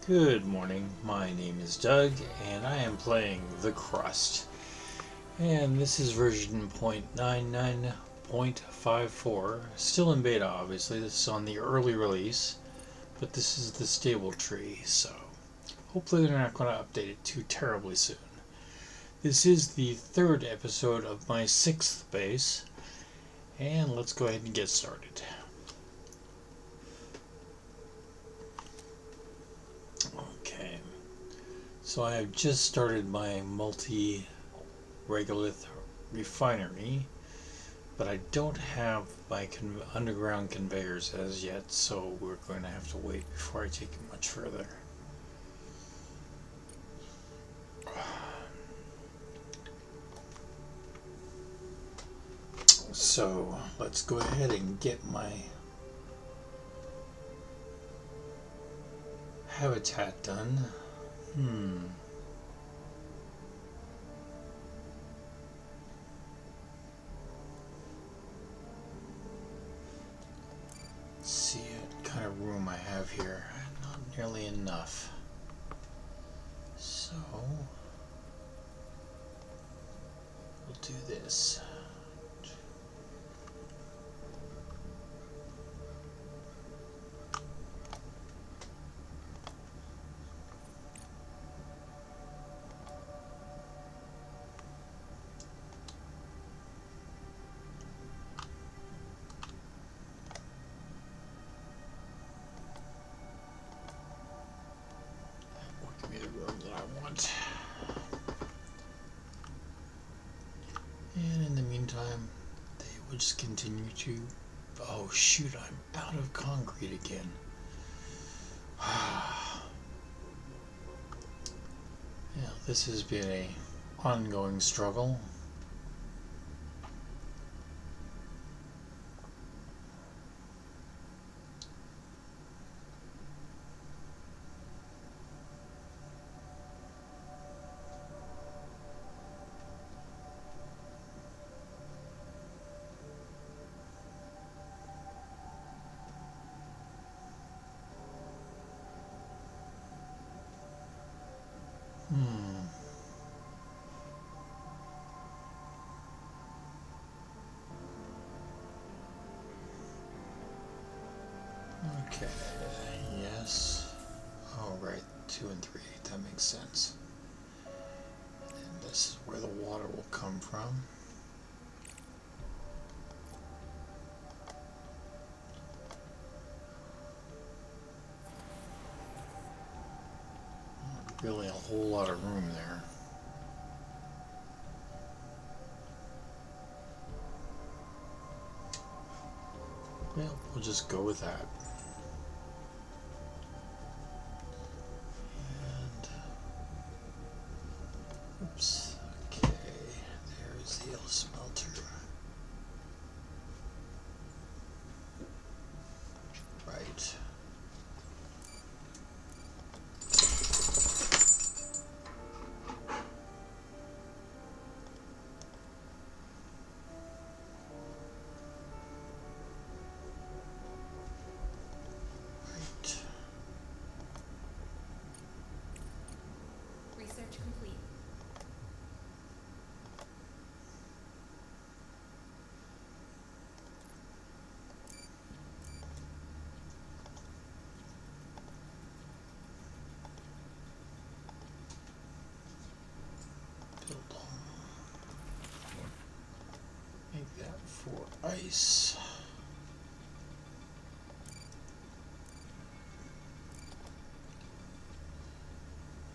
Good morning, my name is Doug, and I am playing The Crust. And this is version 0.99.54, still in beta obviously, this is on the early release, but this is the stable tree, so hopefully they're not going to update it too terribly soon. This is the third episode of my 6th base, and let's go ahead and get started. Okay, so I have just started my Regulus Refinery, but I don't have my underground conveyors as yet, so we're going to have to wait before I take it much further. So let's go ahead and get my habitat done. Let's see what kind of room I have here. Not nearly enough. So we'll do this. Give me the room that I want. And in the meantime, they will just continue to... Oh shoot, I'm out of concrete again. Yeah, this has been a ongoing struggle. Okay, yes. Oh, right, 2 and 3, that makes sense. And this is where the water will come from. Not really a whole lot of room there. Well, we'll just go with that. Oops. Okay, there's the smelter. Right. Right. Research complete. Build on. Make that for ice.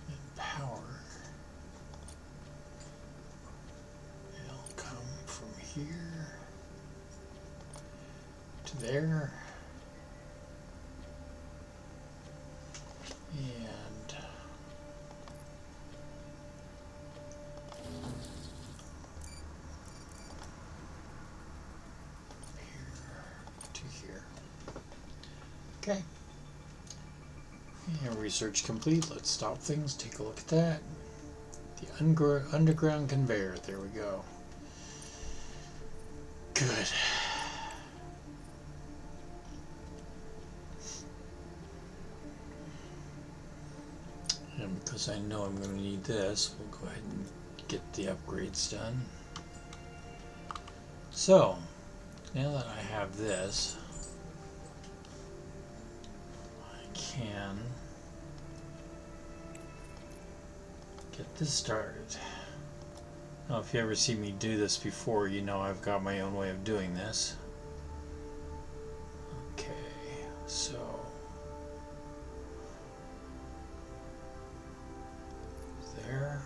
And power. It'll come from here to there. And here. Okay. And research complete. Let's stop things. Take a look at that. The underground conveyor. There we go. Good. And because I know I'm going to need this, we'll go ahead and get the upgrades done. So, now that I have this, I can get this started. Now, if you ever see me do this before, you know I've got my own way of doing this. Okay, so there.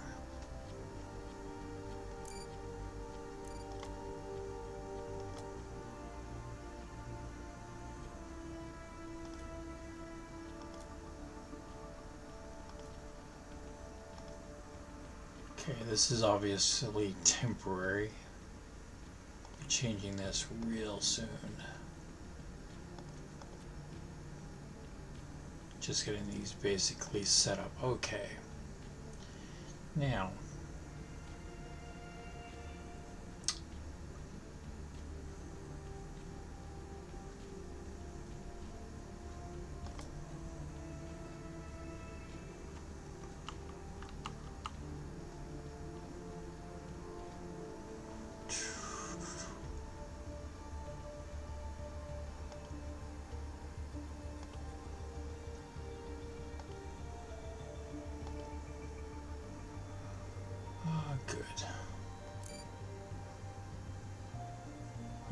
Okay, this is obviously temporary. I'm changing this real soon. Just getting these basically set up. Okay. Now, good.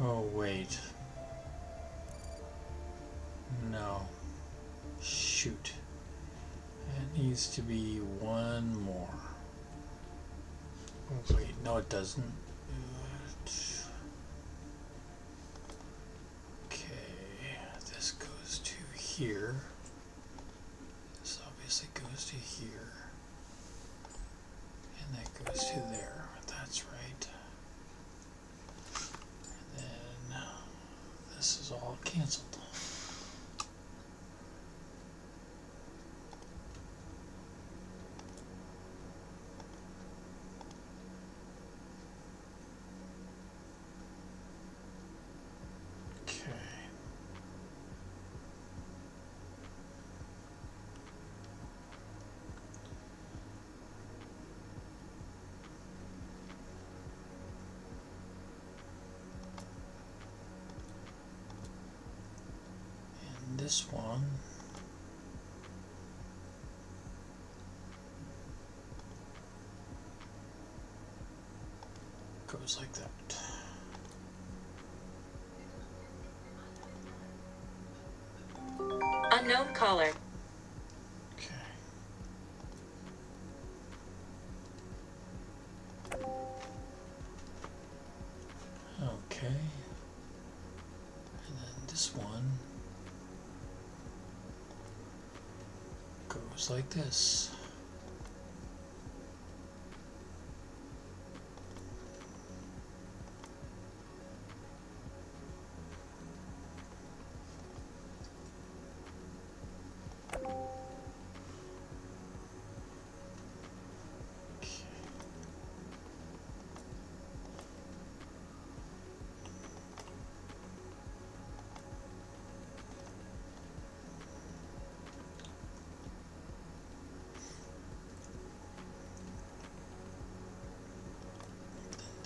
Oh, wait. No. Shoot. It needs to be one more. Oh, wait, no it doesn't. Okay, this goes to here. This obviously goes to here. And that goes to there. That's right. And then this is all canceled. Okay. And this one goes like that. Unknown caller. Okay. Okay. And then this one goes like this.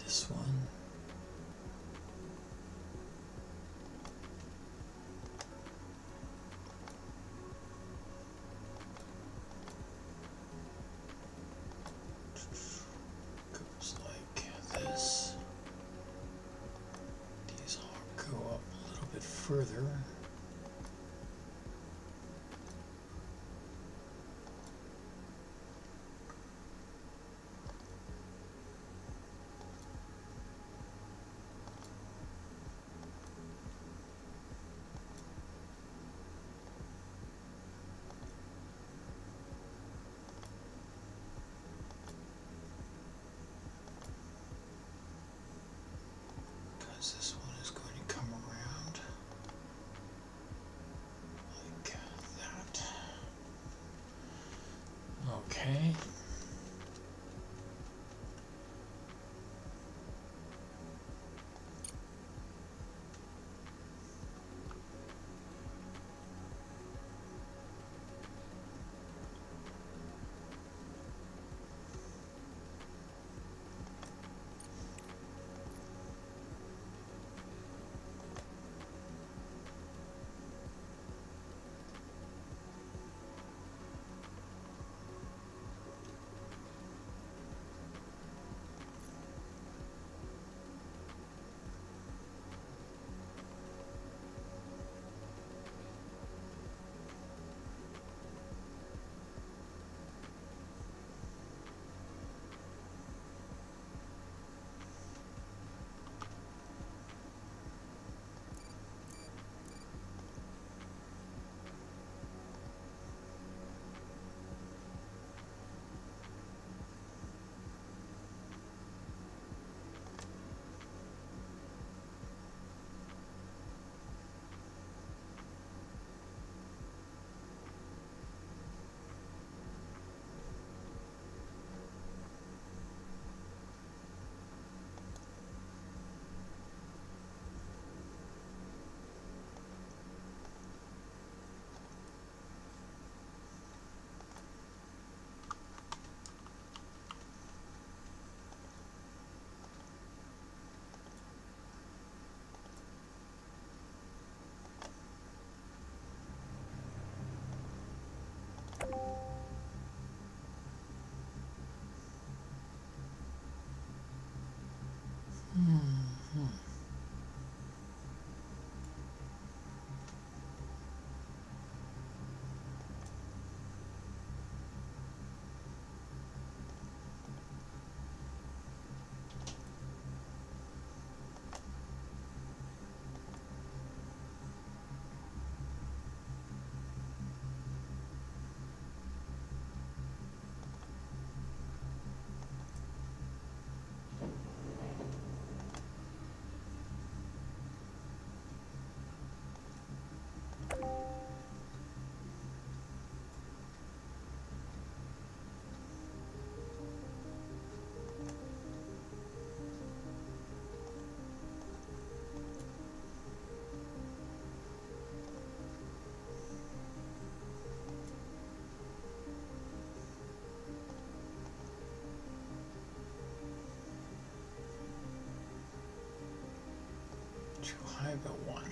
This one. Goes like this. These all go up a little bit further. Because this one is going to come around like that. Okay. high about 1.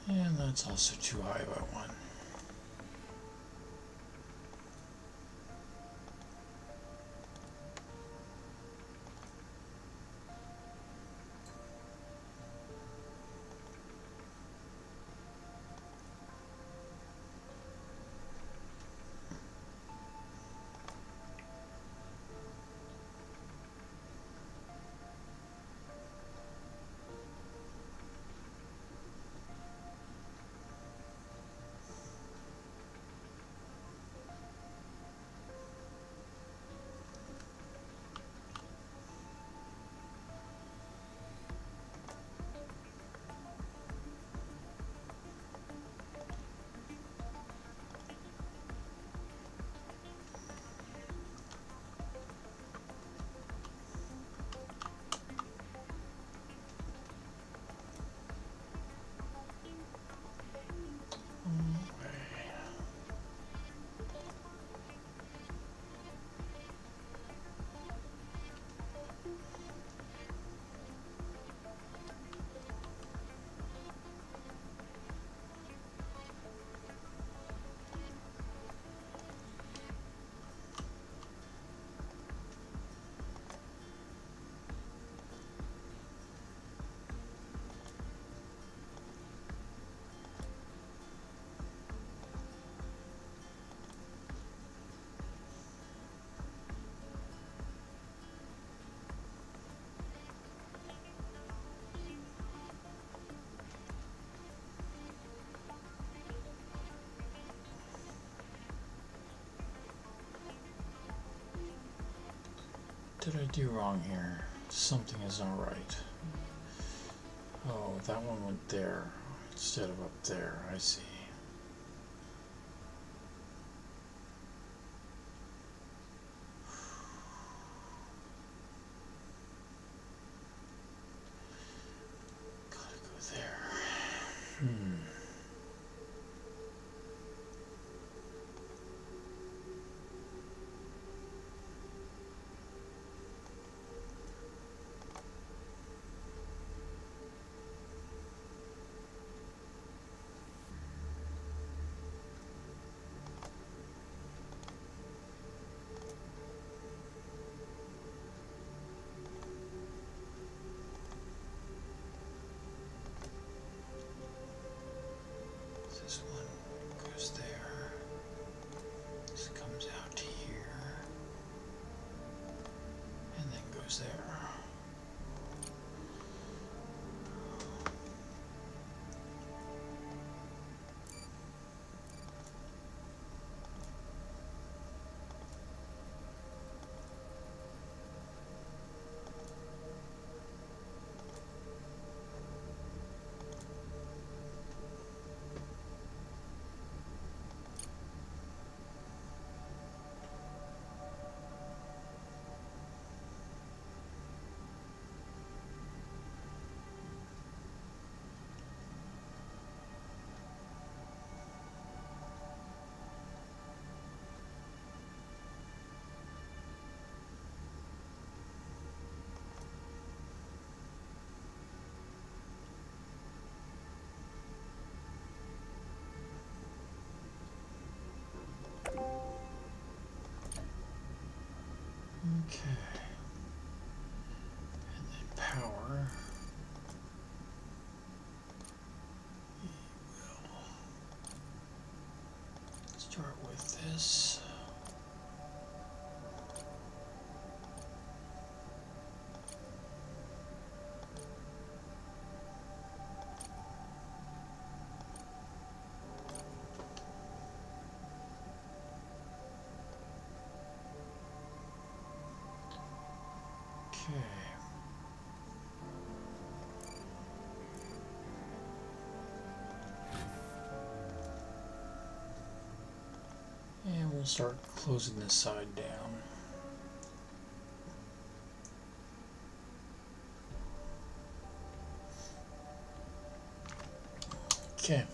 And that's also too high by 1. What did I do wrong here? Something is not right. Oh, that one went there instead of up there. I see. Gotta go there. Okay. And then power. We'll start with this. Okay. And we'll start closing this side down. Okay.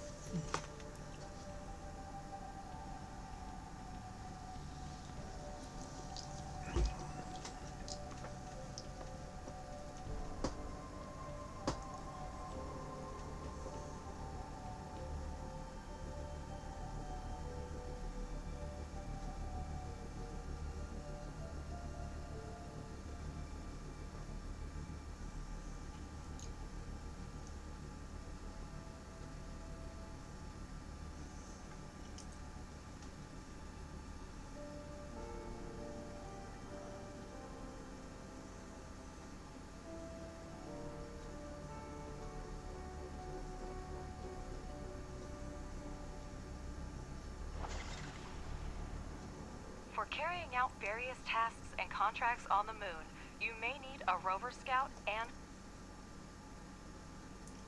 For carrying out various tasks and contracts on the moon, you may need a rover scout and...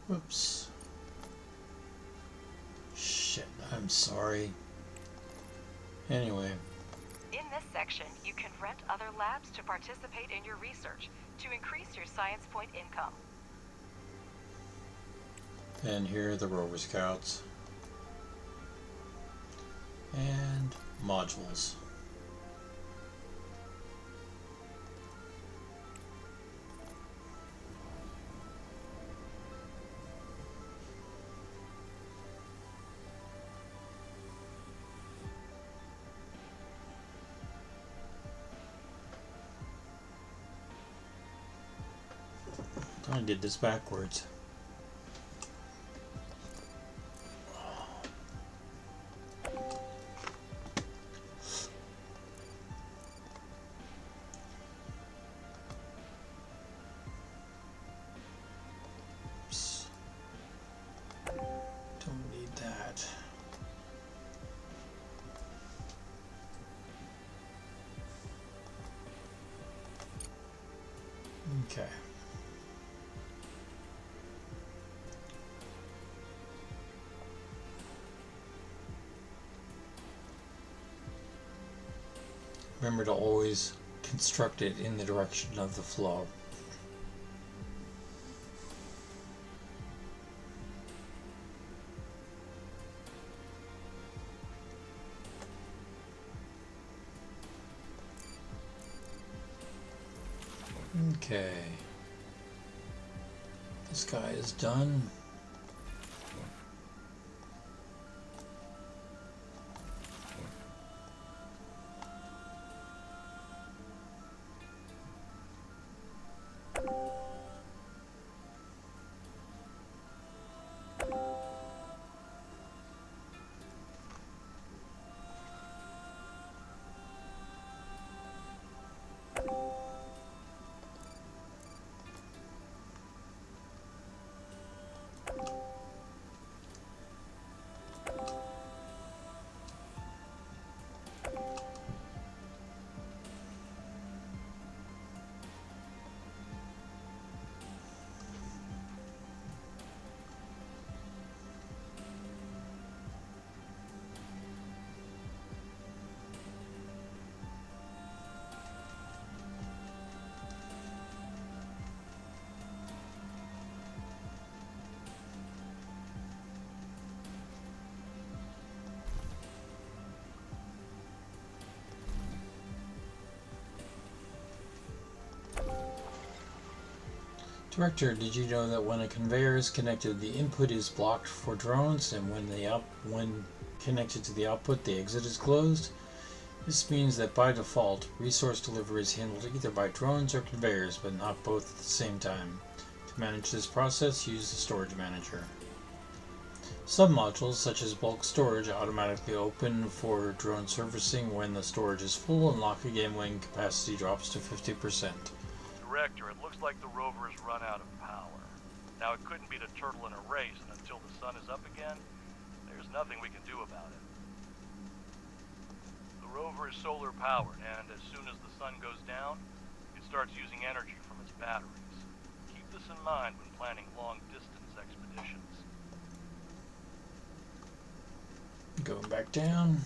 Whoops. Shit, I'm sorry. Anyway. In this section, you can rent other labs to participate in your research to increase your science point income. And here are the Rover Scouts. And modules. I did this backwards. Oops. Don't need that. Okay. Remember to always construct it in the direction of the flow. Okay. This guy is done. Director, did you know that when a conveyor is connected, the input is blocked for drones, and when connected to the output, the exit is closed? This means that by default, resource delivery is handled either by drones or conveyors, but not both at the same time. To manage this process, use the Storage Manager. Submodules, such as bulk storage, automatically open for drone servicing when the storage is full and lock again when capacity drops to 50%. Director, it looks like the rover has run out of power. Now, it couldn't beat a turtle in a race, and until the sun is up again, there's nothing we can do about it. The rover is solar powered, and as soon as the sun goes down, it starts using energy from its batteries. Keep this in mind when planning long-distance expeditions. Going back down.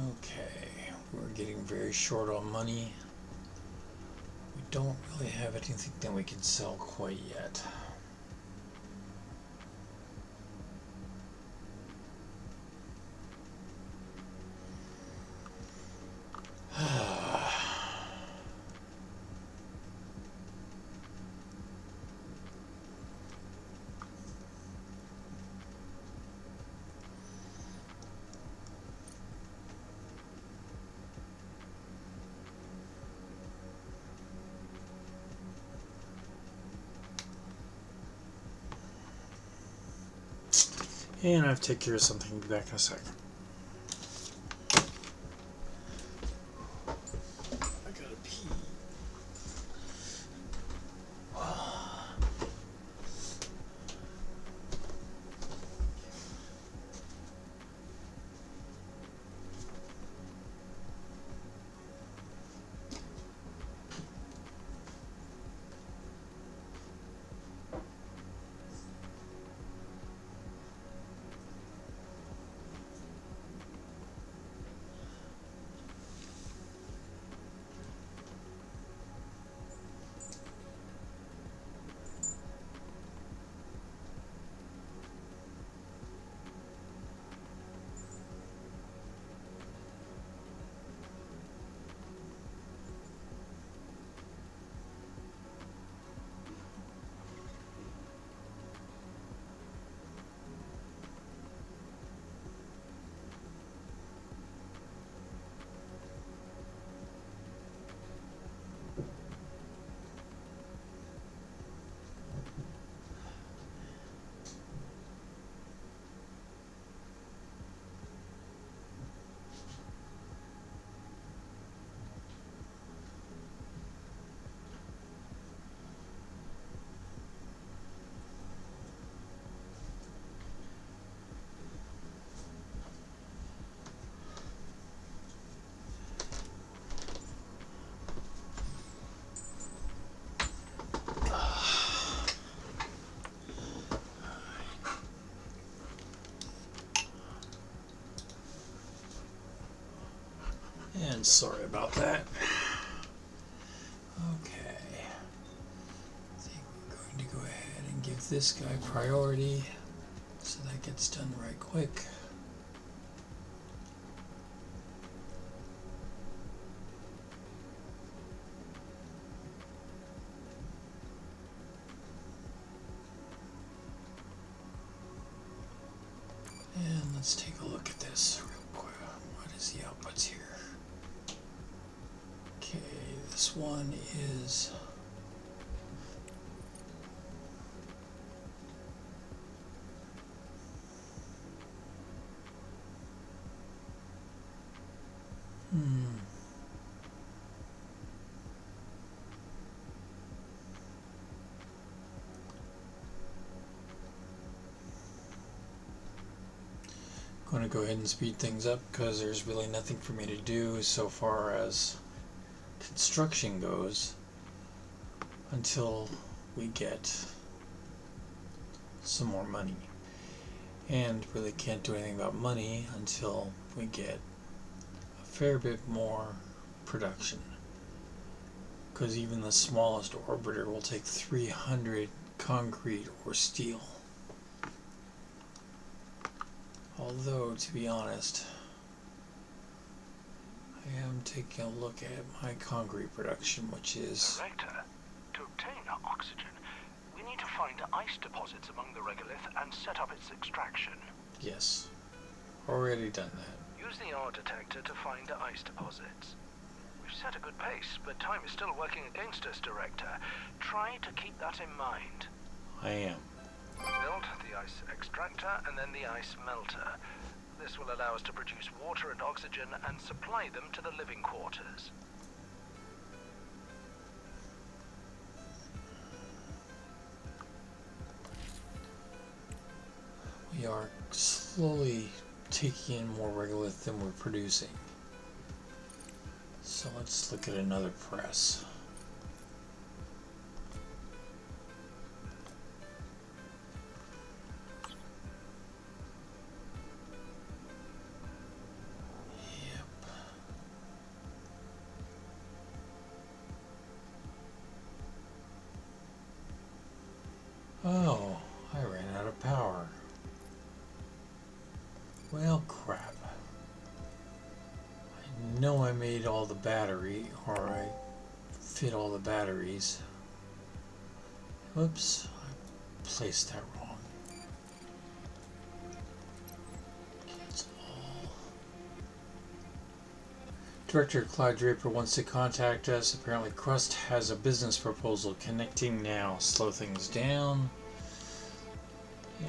Okay, we're getting very short on money. We don't really have anything that we can sell quite yet. And I have to take care of something. Be back in a sec. I gotta pee. And sorry about that. Okay. I think we're going to go ahead and give this guy priority so that gets done right quick. And let's take a look at this real quick. What is the outputs here? Okay, this one is going to go ahead and speed things up because there's really nothing for me to do so far as construction goes until we get some more money, and really can't do anything about money until we get a fair bit more production, because even the smallest orbiter will take 300 concrete or steel. Although, to be honest, I am taking a look at my concrete production, which is... Director, to obtain our oxygen, we need to find ice deposits among the regolith and set up its extraction. Yes. Already done that. Use the R detector to find ice deposits. We've set a good pace, but time is still working against us, Director. Try to keep that in mind. I am. Build the ice extractor and then the ice melter. This will allow us to produce water and oxygen and supply them to the living quarters. We are slowly taking in more regolith than we're producing. So let's look at another press. Oh, I ran out of power. Well, crap. I know I made all the battery, or I fit all the batteries. Whoops, I placed that wrong. Cancel all. Director Clyde Draper wants to contact us. Apparently Crust has a business proposal. Connecting now. Slow things down.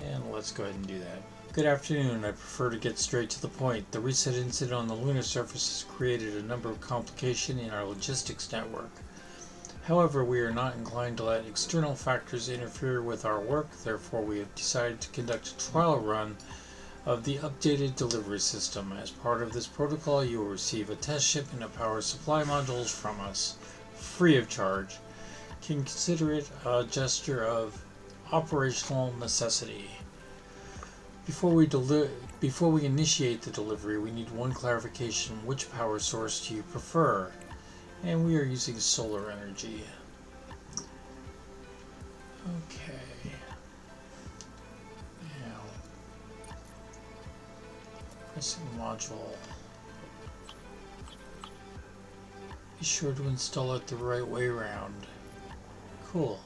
And let's go ahead and do that. Good afternoon. I prefer to get straight to the point. The reset incident on the lunar surface has created a number of complications in our logistics network. However, we are not inclined to let external factors interfere with our work. Therefore, we have decided to conduct a trial run of the updated delivery system. As part of this protocol, you will receive a test shipment of power supply modules from us, free of charge. Consider it a gesture of operational necessity. Before we initiate the delivery, we need one clarification. Which power source do you prefer? And we are using solar energy. Okay. Now, pressing module. Be sure to install it the right way around. Cool.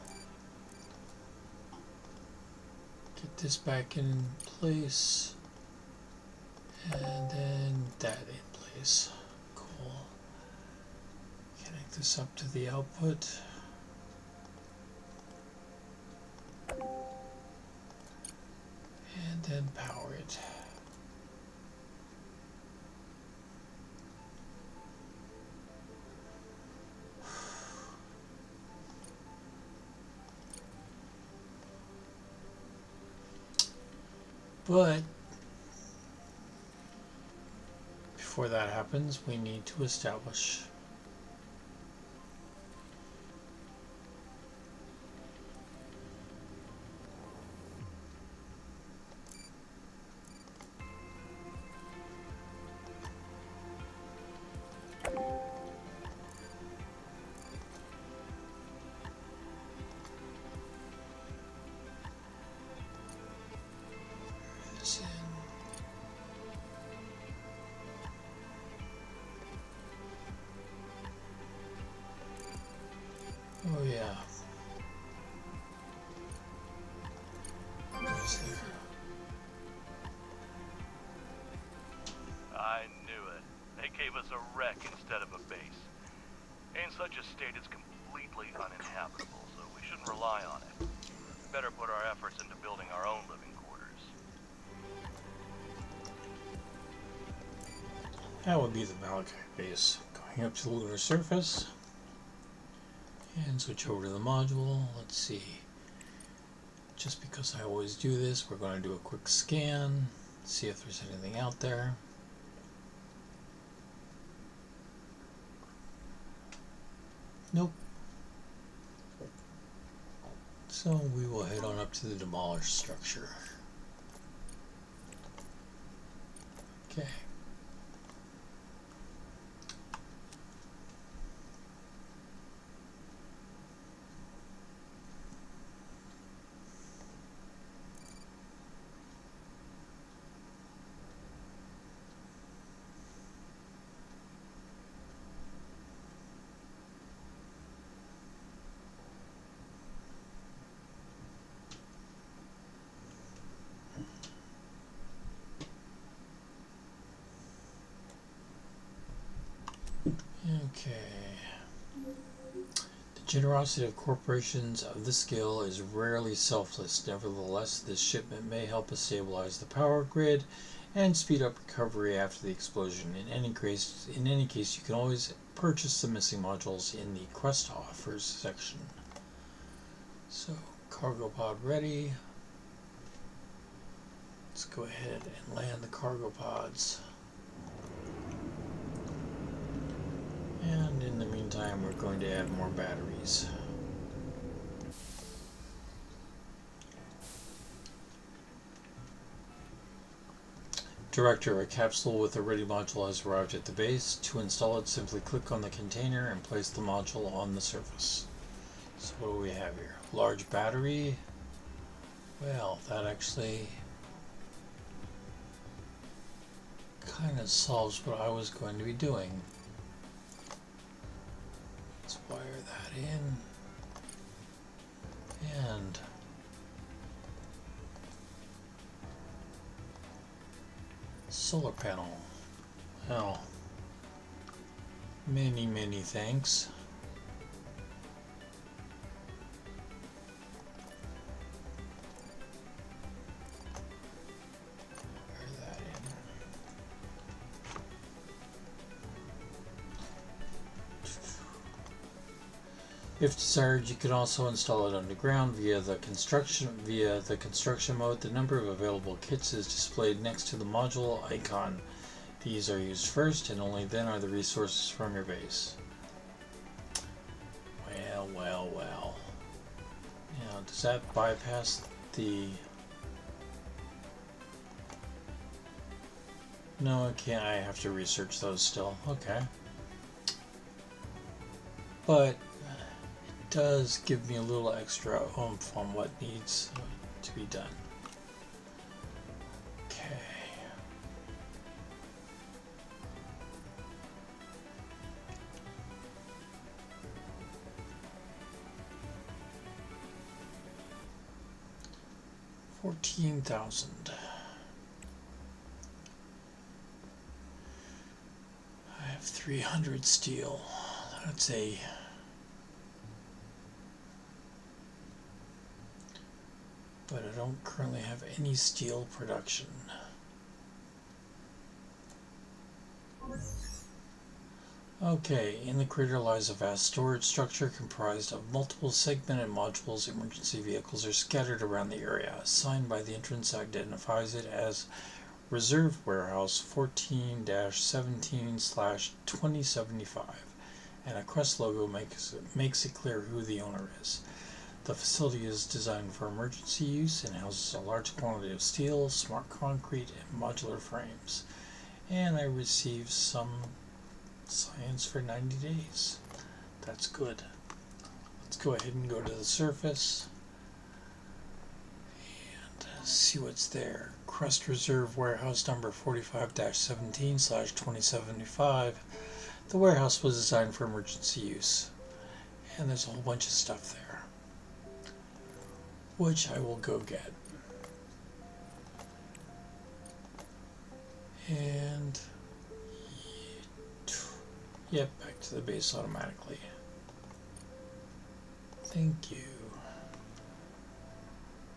Get this back in place, and then that in place. Cool. Connect this up to the output. And then power it. But before that happens, we need to establish this in. Oh yeah. What's there? I knew it. They gave us a wreck instead of a base. In such a state, it's completely uninhabitable, so we shouldn't rely on it. We better put our efforts into building our own living quarters. That would be the Malachite base. Going up to the lunar surface. And switch over to the module. Let's see. Just because I always do this, we're going to do a quick scan. See if there's anything out there. Nope. So we will head on up to the demolished structure. Okay. Okay. The generosity of corporations of this scale is rarely selfless. Nevertheless, this shipment may help us stabilize the power grid and speed up recovery after the explosion. In any case, you can always purchase the missing modules in the Crust Offers section. So, cargo pod ready. Let's go ahead and land the cargo pods. And in the meantime, we're going to add more batteries. Director, a capsule with a ready module has arrived at the base. To install it, simply click on the container and place the module on the surface. So what do we have here? Large battery. Well, that actually kind of solves what I was going to be doing. Let's wire that in. And solar panel. Well, many thanks. Wire that in. If desired, you can also install it underground via the construction mode. The number of available kits is displayed next to the module icon. These are used first, and only then are the resources from your base. Well. Now, does that bypass the... No, I can't. I have to research those still. Okay. But it does give me a little extra oomph on what needs to be done. Okay. $14,000. I have 300 steel. That's a... But I don't currently have any steel production. Okay, in the crater lies a vast storage structure comprised of multiple segmented modules. Emergency vehicles are scattered around the area. A sign by the entrance identifies it as Reserve Warehouse 14-17/2075, and a Crust logo makes it clear who the owner is. The facility is designed for emergency use and houses a large quantity of steel, smart concrete, and modular frames. And I received some science for 90 days. That's good. Let's go ahead and go to the surface and see what's there. Crust Reserve Warehouse number 45-17/2075. The warehouse was designed for emergency use. And there's a whole bunch of stuff there, which I will go get. And yep, back to the base automatically. Thank you.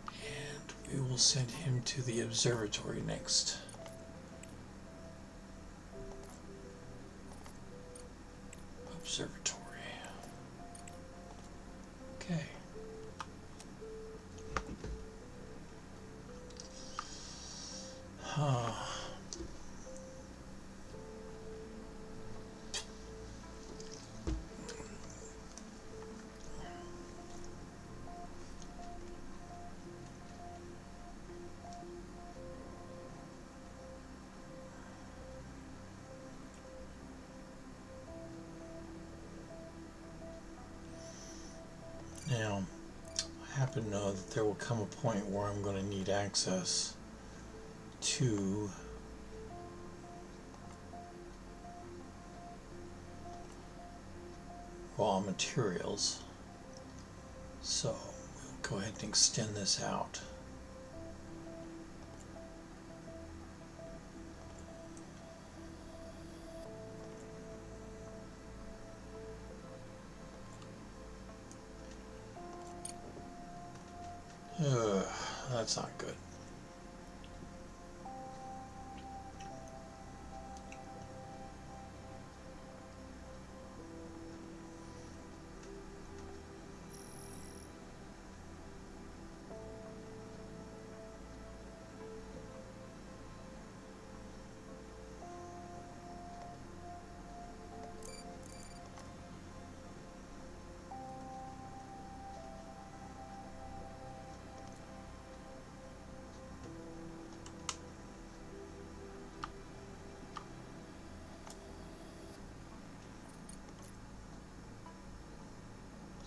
And we will send him to the observatory next. Observatory. Okay. Now, I happen to know that there will come a point where I'm going to need access to raw materials. So, we'll go ahead and extend this out. that's not good.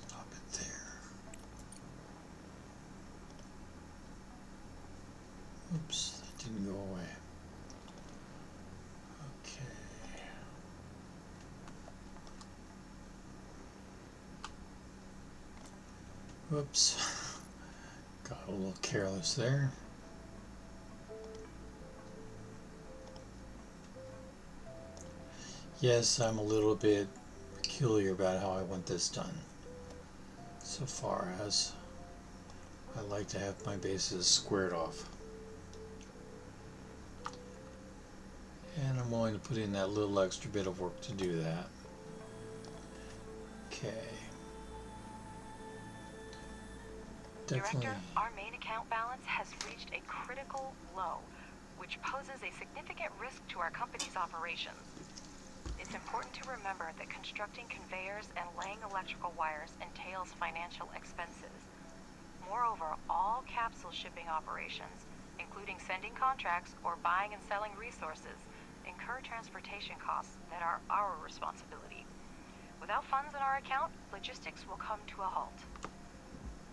Stop it there. Oops, that didn't go away. Okay. Whoops. Got a little careless there. Yes, I'm a little bit peculiar about how I want this done. So far as I like to have my bases squared off. And I'm willing to put in that little extra bit of work to do that. Okay. Definitely. Director, our main account balance has reached a critical low, which poses a significant risk to our company's operations. It's important to remember that constructing conveyors and laying electrical wires entails financial expenses. Moreover, all capsule shipping operations, including sending contracts or buying and selling resources, incur transportation costs that are our responsibility. Without funds in our account, logistics will come to a halt.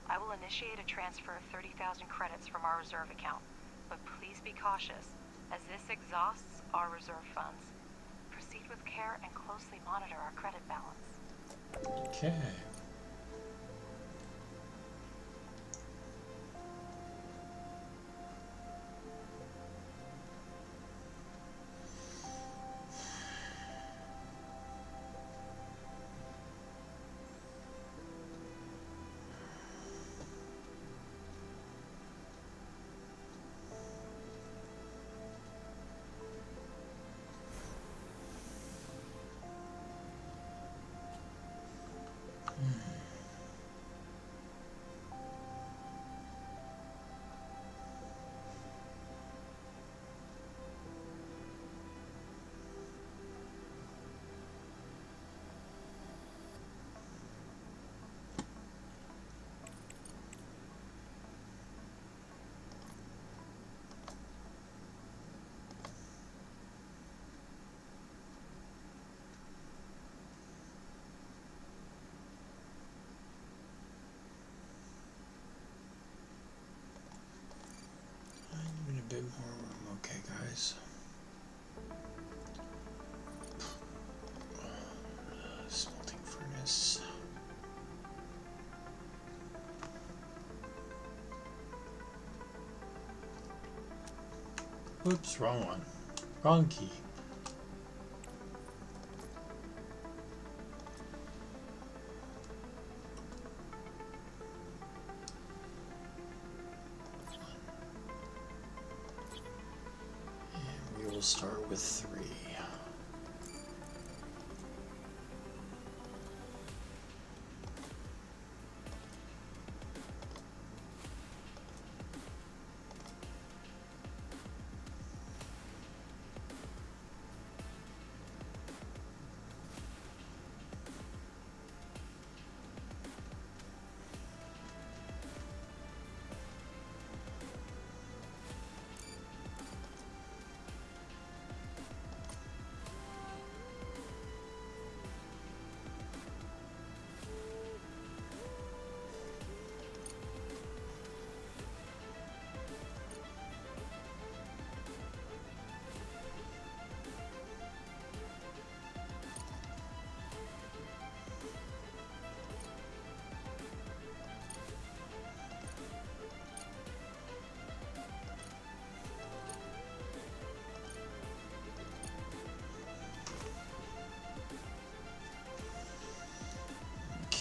I will initiate a transfer of 30,000 credits from our reserve account, but please be cautious, as this exhausts our reserve funds. Proceed with care and closely monitor our credit balance. Okay. I need a bit more room. Okay, guys. Smelting furnace. Oops, wrong one. Wrong key. And we will start with 3.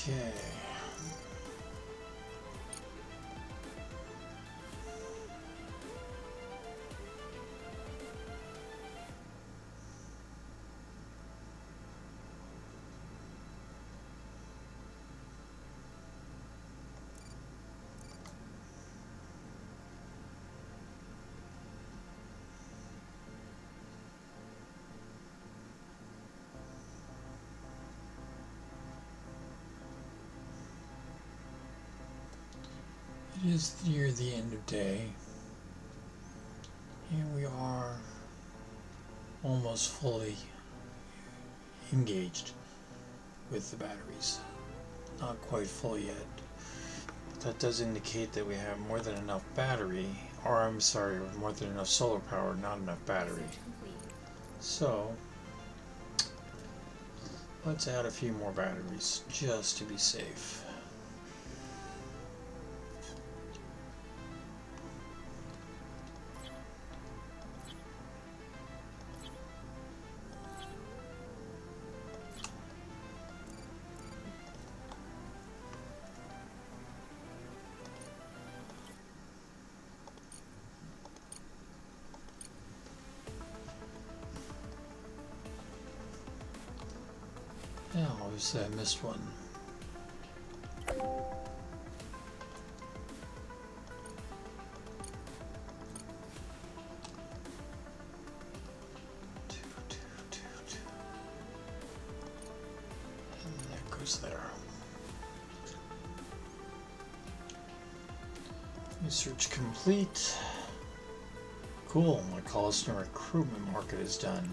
Okay. It is near the end of day, and we are almost fully engaged with the batteries. Not quite full yet. But that does indicate that we have more than enough battery, or I'm sorry, more than enough solar power, not enough battery. So, let's add a few more batteries just to be safe. Yeah, obviously I missed one. And that goes there. Research complete. Cool, my college and recruitment market is done.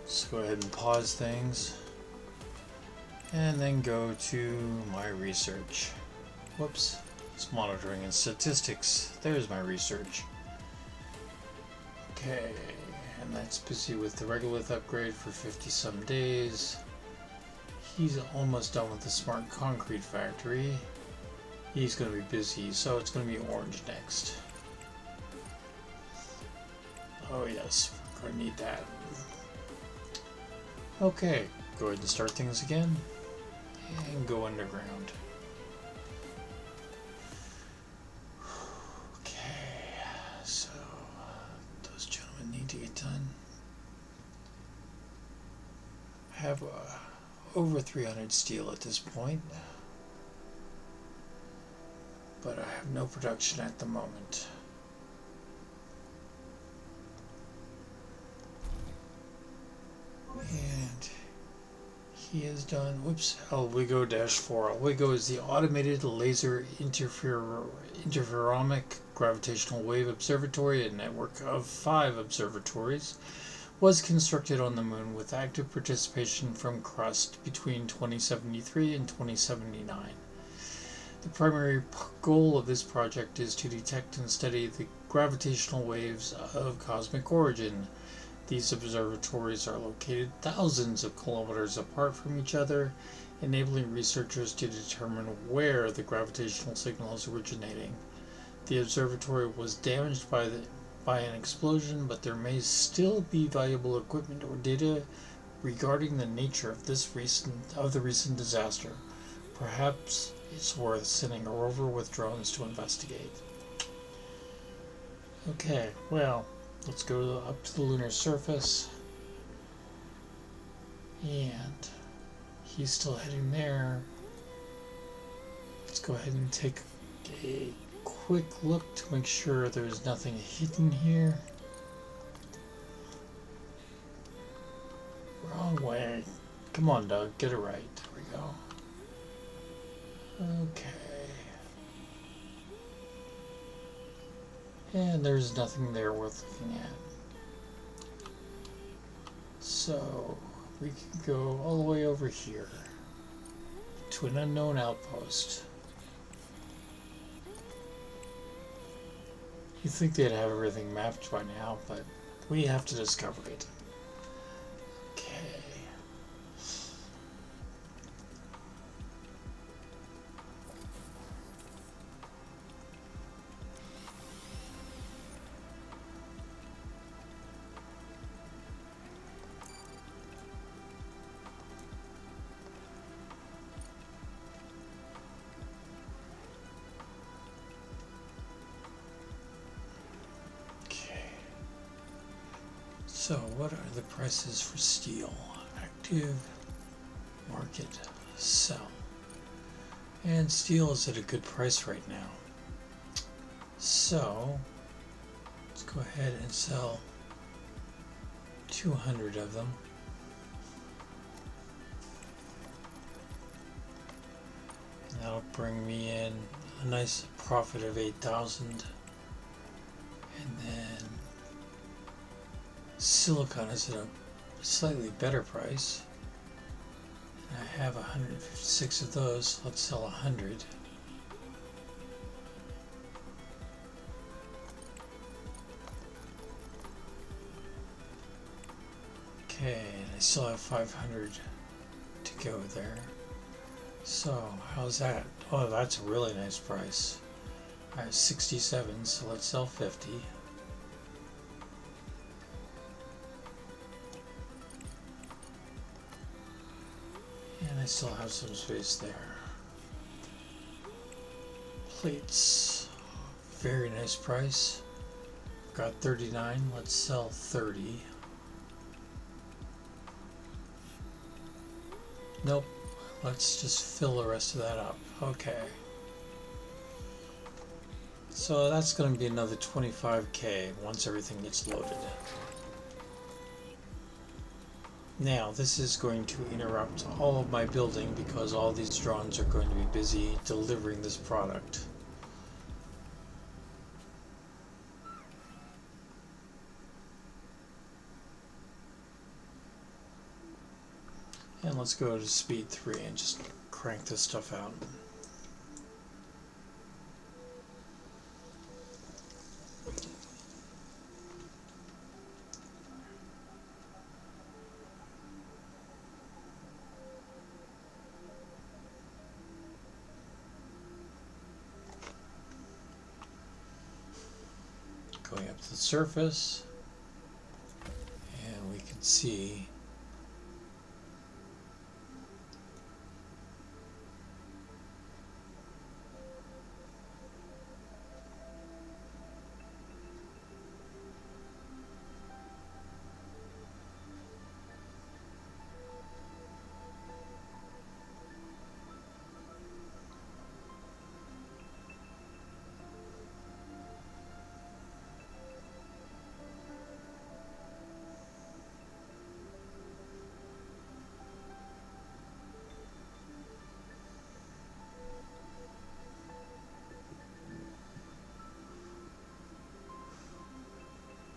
Let's go ahead and pause things. And then go to my research. Whoops. It's monitoring and statistics. There's my research. Okay. And that's busy with the Regulus upgrade for 50 some days. He's almost done with the smart concrete factory. He's going to be busy, so it's going to be orange next. Oh yes, we're going to need that. Okay, go ahead and start things again. And go underground. Okay, so those gentlemen need to get done. I have over 300 steel at this point, but I have no production at the moment. And he is done. Whoops. Alwigo-4. Alwigo is the automated laser interferomic gravitational wave observatory, a network of 5 observatories. Was constructed on the moon with active participation from Crust between 2073 and 2079. The primary goal of this project is to detect and study the gravitational waves of cosmic origin. These observatories are located thousands of kilometers apart from each other, enabling researchers to determine where the gravitational signal is originating. The observatory was damaged by an explosion, but there may still be valuable equipment or data regarding the nature of the recent disaster. Perhaps it's worth sending a rover with drones to investigate. Okay, well, let's go up to the lunar surface. And he's still heading there. Let's go ahead and take a quick look to make sure there's nothing hidden here. Wrong way. Come on, Doug, get it right. There we go. Okay. And there's nothing there worth looking at. So we can go all the way over here to an unknown outpost. You'd think they'd have everything mapped by now, but we have to discover it. Okay. So, what are the prices for steel? Active, market, sell. And steel is at a good price right now. So, let's go ahead and sell 200 of them. And that'll bring me in a nice profit of 8,000. And then silicon is at a slightly better price. And I have 156 of those. Let's sell 100. Okay, and I still have 500 to go there. So, how's that? Oh, that's a really nice price. I have 67, so let's sell 50. And I still have some space there. Plates, very nice price. Got 39, let's sell 30. Nope, let's just fill the rest of that up. Okay. So that's going to be another 25k once everything gets loaded. Now this is going to interrupt all of my building because all these drones are going to be busy delivering this product. And let's go to speed 3 and just crank this stuff out. Going up to the surface, and we can see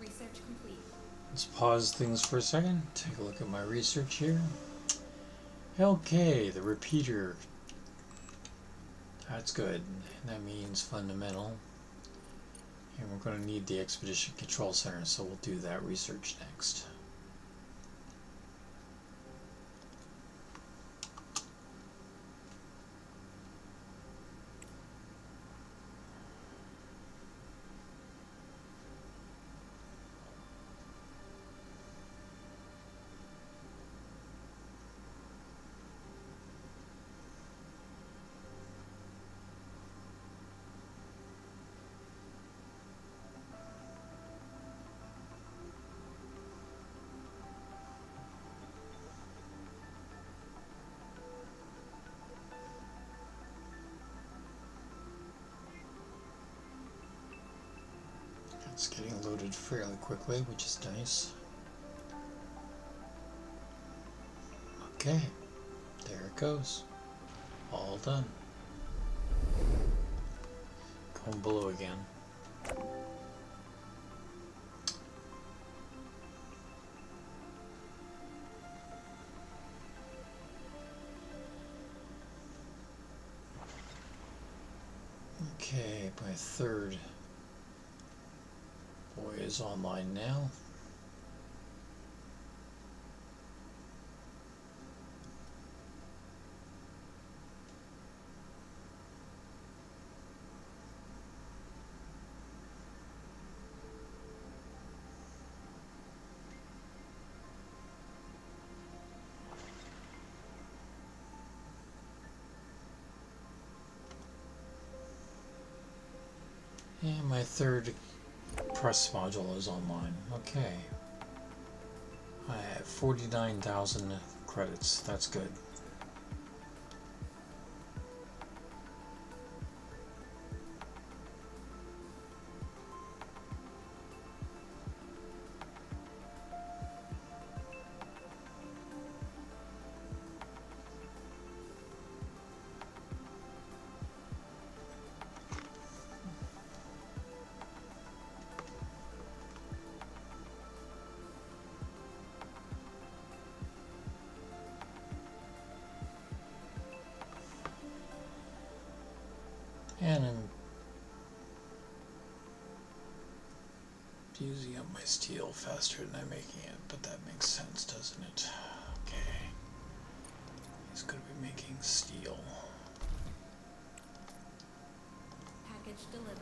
Research complete. let's pause things for a second, take a look at my research here. Okay, the repeater. That's good. That means fundamental. And we're going to need the Expedition Control Center, so we'll do that research next. It's getting loaded fairly quickly, which is nice. Okay, there it goes. All done. Going below again. Okay, my third boy is online now. And my third press module is online. Okay. I have 49,000 credits. That's good. And I'm using up my steel faster than I'm making it, but that makes sense, doesn't it? Okay. He's going to be making steel. Package delivered.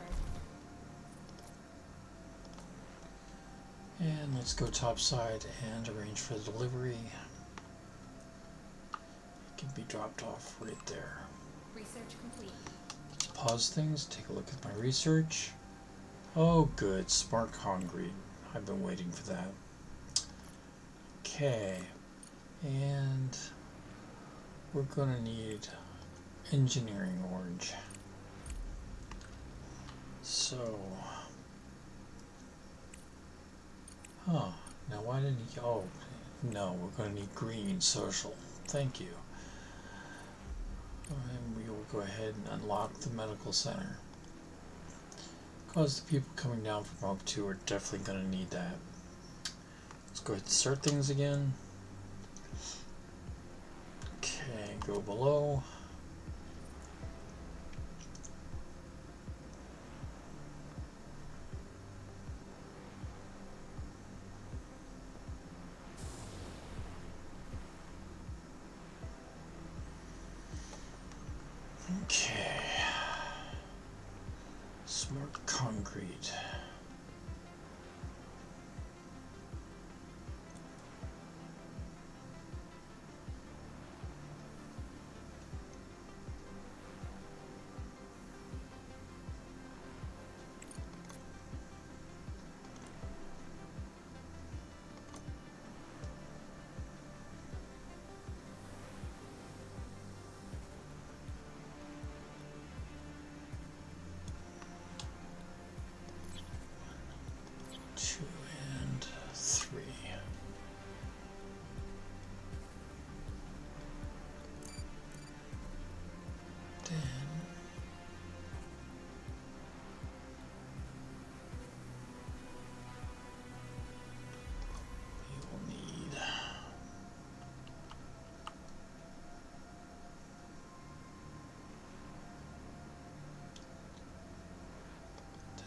And let's go topside and arrange for the delivery. It can be dropped off right there. Research complete. Let's pause things, take a look at my research. Oh good, smart concrete. I've been waiting for that. Okay, and we're gonna need engineering orange. So, now why didn't he, oh, no, we're gonna need green social. Thank you. And we will go ahead and unlock the medical center. Because the people coming down from Hub 2 are definitely going to need that. Let's go ahead and start things again. Okay, go below. Okay. Smart concrete. Two and three. Then you will need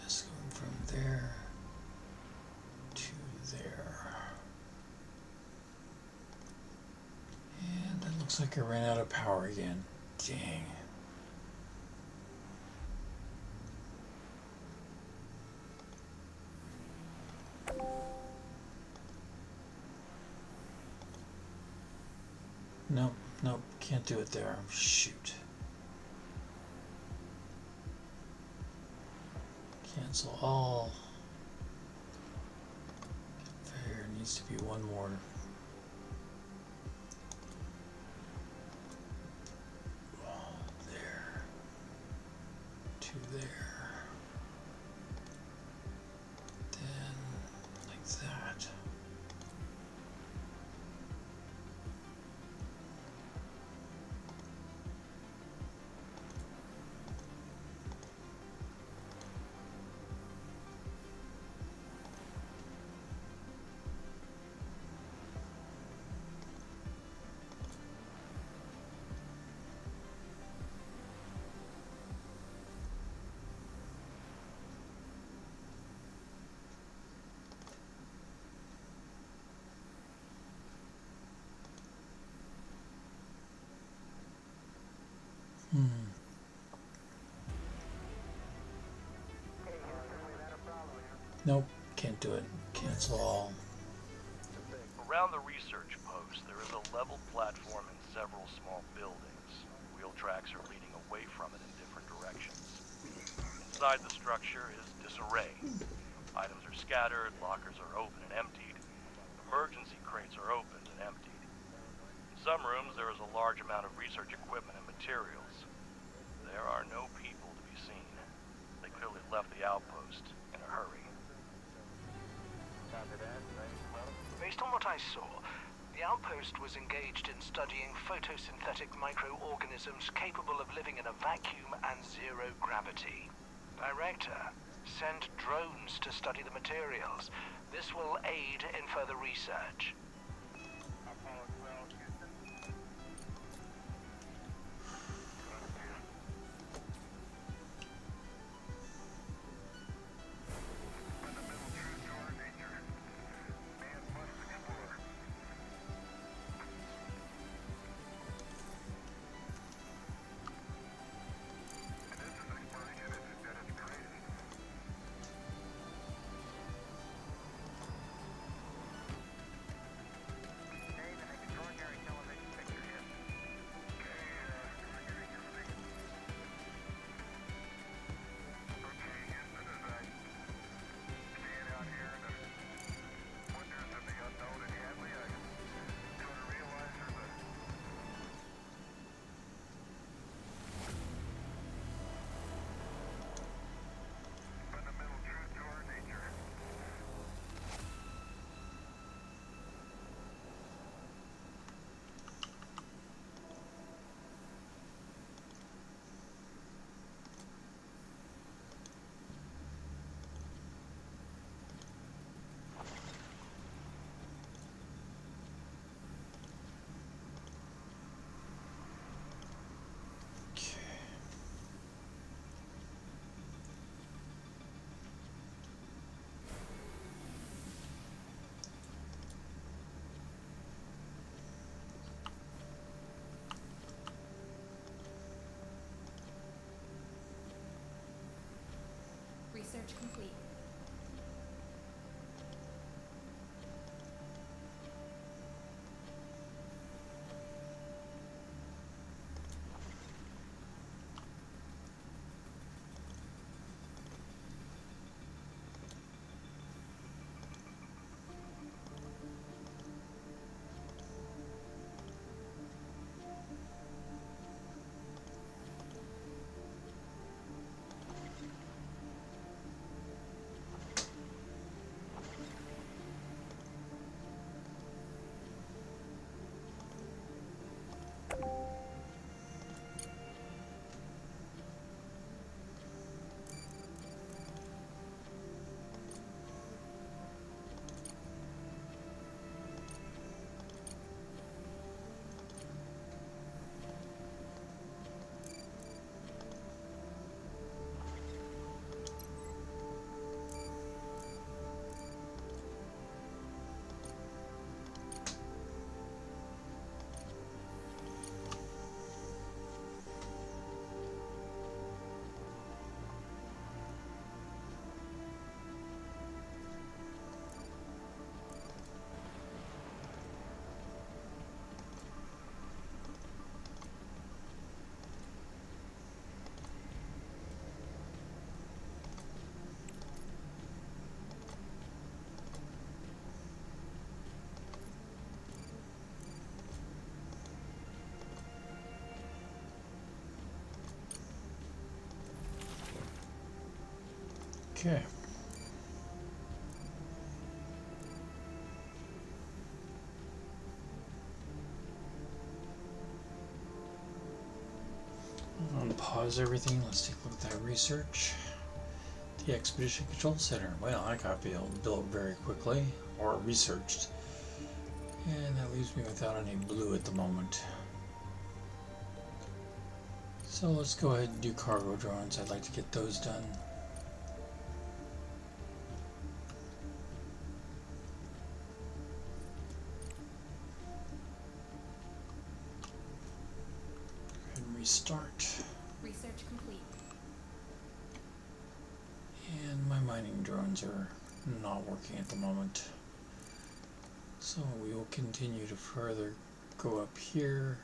this going from there to there. And it looks like I ran out of power again. Dang. Nope, nope, can't do it there. Shoot. Cancel all. There needs to be one more. There. To there. Then like that. Nope, can't do it. Cancel all. Around the research post, there is a level platform and several small buildings. Wheel tracks are leading away from it in different directions. Inside the structure is disarray. Items are scattered, lockers are open and emptied. Emergency crates are opened and emptied. In some rooms, there is a large amount of research equipment and materials. There are no people to be seen. They clearly left the outpost in a hurry. Based on what I saw, the outpost was engaged in studying photosynthetic microorganisms capable of living in a vacuum and zero gravity. Director, send drones to study the materials. This will aid in further research. Research complete. Okay. I'm going to pause everything. Let's take a look at that research. The Expedition Control Center. Well, I got built very quickly, or researched. And that leaves me without any blue at the moment. So let's go ahead and do cargo drones. I'd like to get those done. And restart. Research complete. And my mining drones are not working at the moment. So we will continue to further go up here.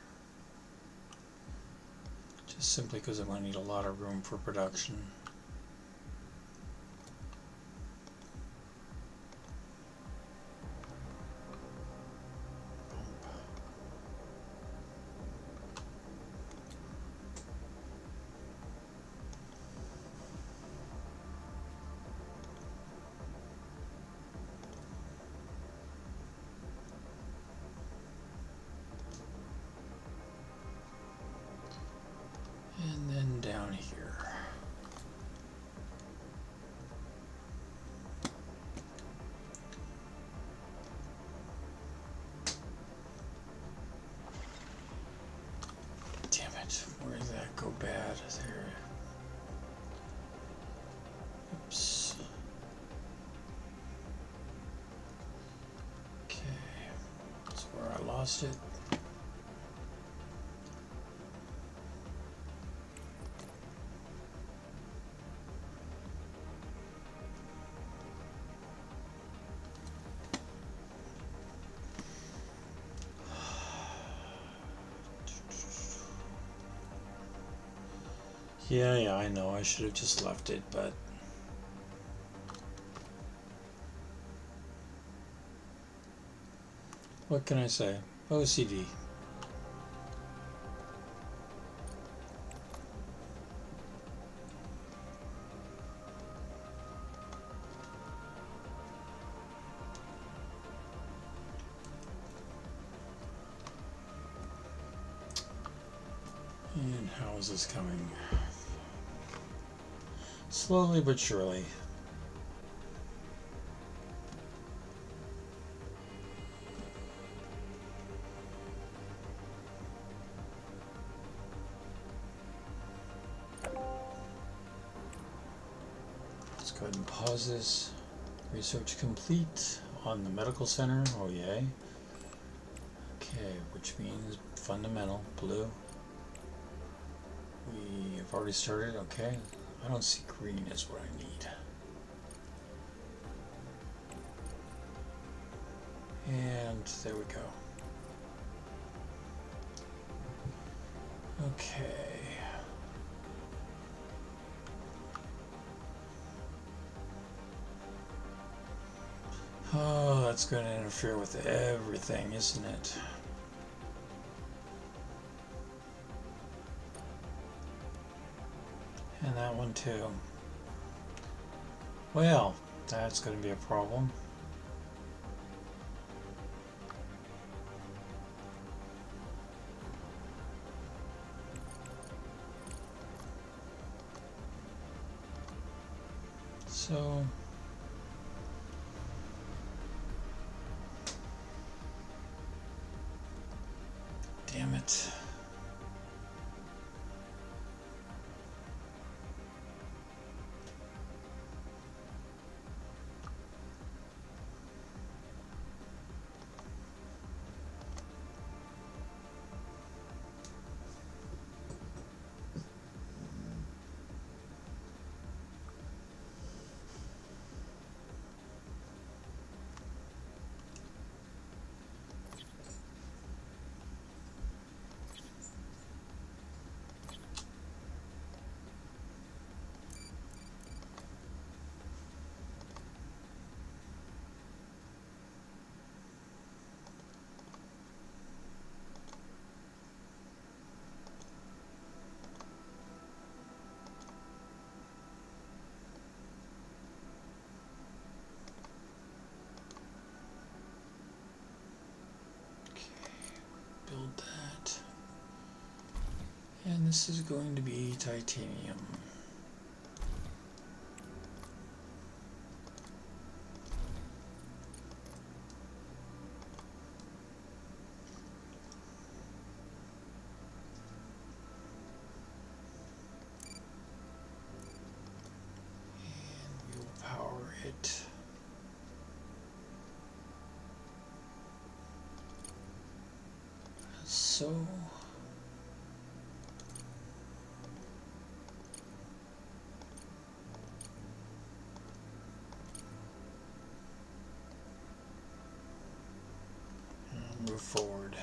Just simply because I'm going to need a lot of room for production. And then down here. Damn it, where did that go bad? There. Oops. Okay, that's where I lost it. Yeah, I know. I should have just left it, but what can I say? OCD. And how is this coming? Slowly but surely. Let's go ahead and pause this. Research complete on the medical center. Oh yay. Okay, which means fundamental blue. We have already started. Okay, I don't see green is what I need. And there we go. Okay. Oh, that's going to interfere with everything, isn't it? And that one too. Well, that's going to be a problem. So damn it. Build that. And this is going to be titanium. And we will power it. So move forward.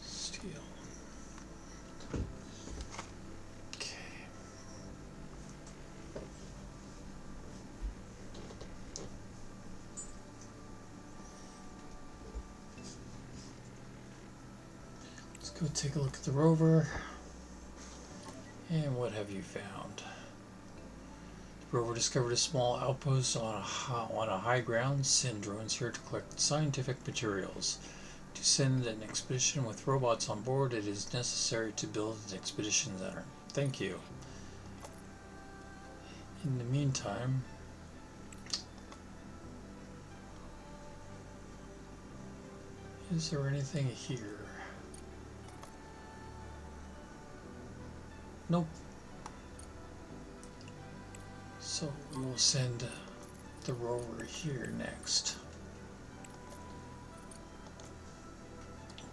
Steel. Okay. Let's go take a look at the rover. And what have you found? The rover discovered a small outpost on a high ground. Send drones here to collect scientific materials. To send an expedition with robots on board, it is necessary to build an expedition center. Thank you. In the meantime, is there anything here? Nope. So we will send the rover here next.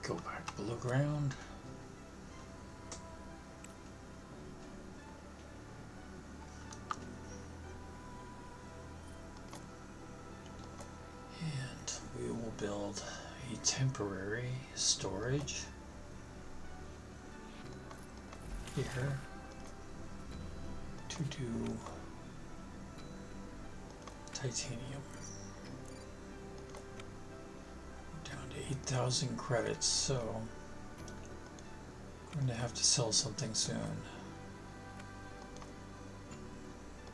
Go back below ground. And we will build a temporary storage here to do titanium. Down to 8,000 credits, so I'm going to have to sell something soon.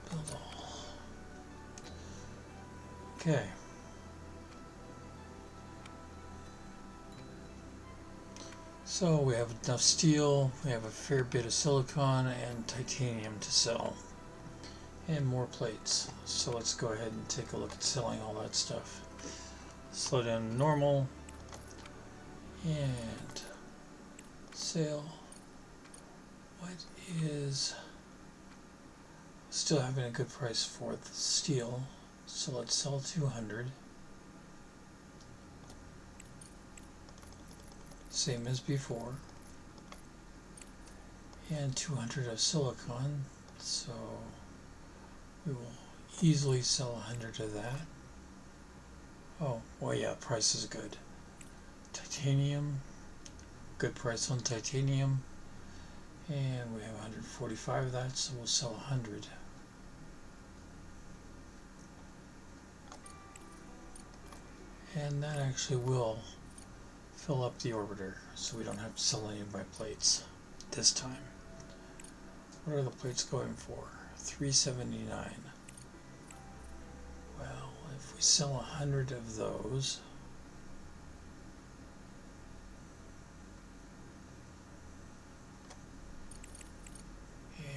Build all. Okay. So we have enough steel, we have a fair bit of silicon and titanium to sell. And more plates. So let's go ahead and take a look at selling all that stuff. Slow down to normal. And sale. What is still having a good price for the steel? So let's sell 200. Same as before. And 200 of silicon. So we will easily sell 100 of that. Oh, well, yeah, price is good. Titanium, good price on titanium. And we have 145 of that, so we'll sell 100. And that actually will fill up the orbiter, so we don't have to sell any of my plates this time. What are the plates going for? 379. Well, if we sell 100 of those,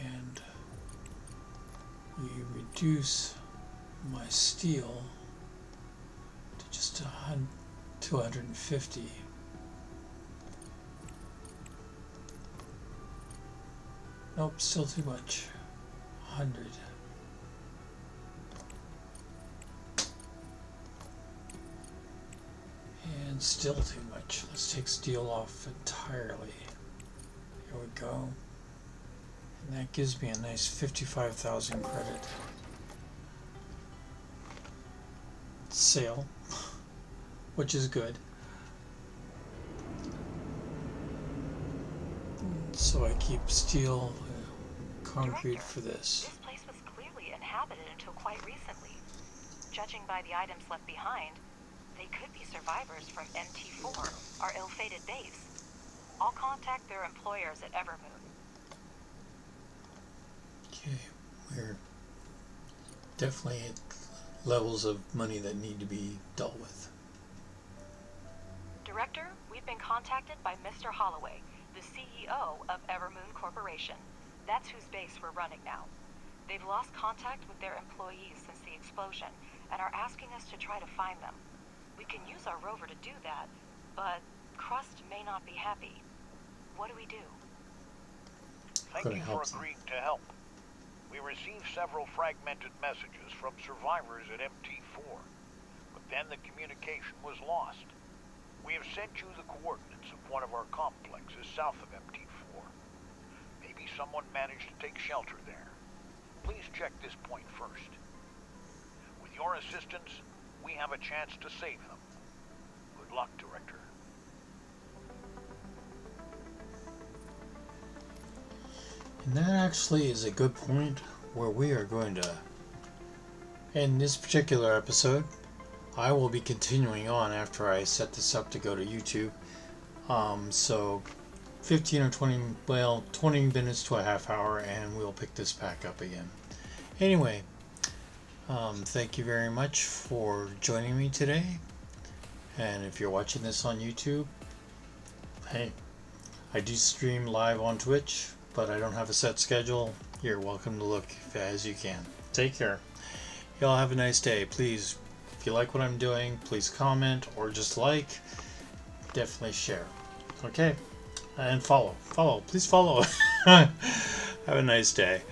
and we reduce my steel to just 250. Nope, still too much. 100. And still too much. Let's take steel off entirely. Here we go. And that gives me a nice 55,000 credit. Sale, which is good. So I keep steel, concrete for this. This place was clearly inhabited until quite recently. Judging by the items left behind, they could be survivors from MT4, our ill-fated base. I'll contact their employers at Evermoon. Okay, we're definitely at levels of money that need to be dealt with. Director, we've been contacted by Mr. Holloway, the CEO of Evermoon Corporation. That's whose base we're running now. They've lost contact with their employees since the explosion and are asking us to try to find them. We can use our rover to do that, but Crust may not be happy. What do we do? Thank you for agreeing to help. We received several fragmented messages from survivors at MT4, but then the communication was lost. We have sent you the coordinates of one of our complexes south of MT4. Maybe someone managed to take shelter there. Please check this point first. With your assistance, we have a chance to save them. Good luck, Director. And that actually is a good point where we are going to end this particular episode. I will be continuing on after I set this up to go to YouTube. So 15 or 20, well, 20 minutes to a half hour, and we'll pick this back up again. Anyway, thank you very much for joining me today. And if you're watching this on YouTube, hey, I do stream live on Twitch, but I don't have a set schedule. You're welcome to look as you can. Take care. Y'all have a nice day. Please, if you like what I'm doing, please comment or just like. Definitely share. Okay? And follow. Please follow. Have a nice day.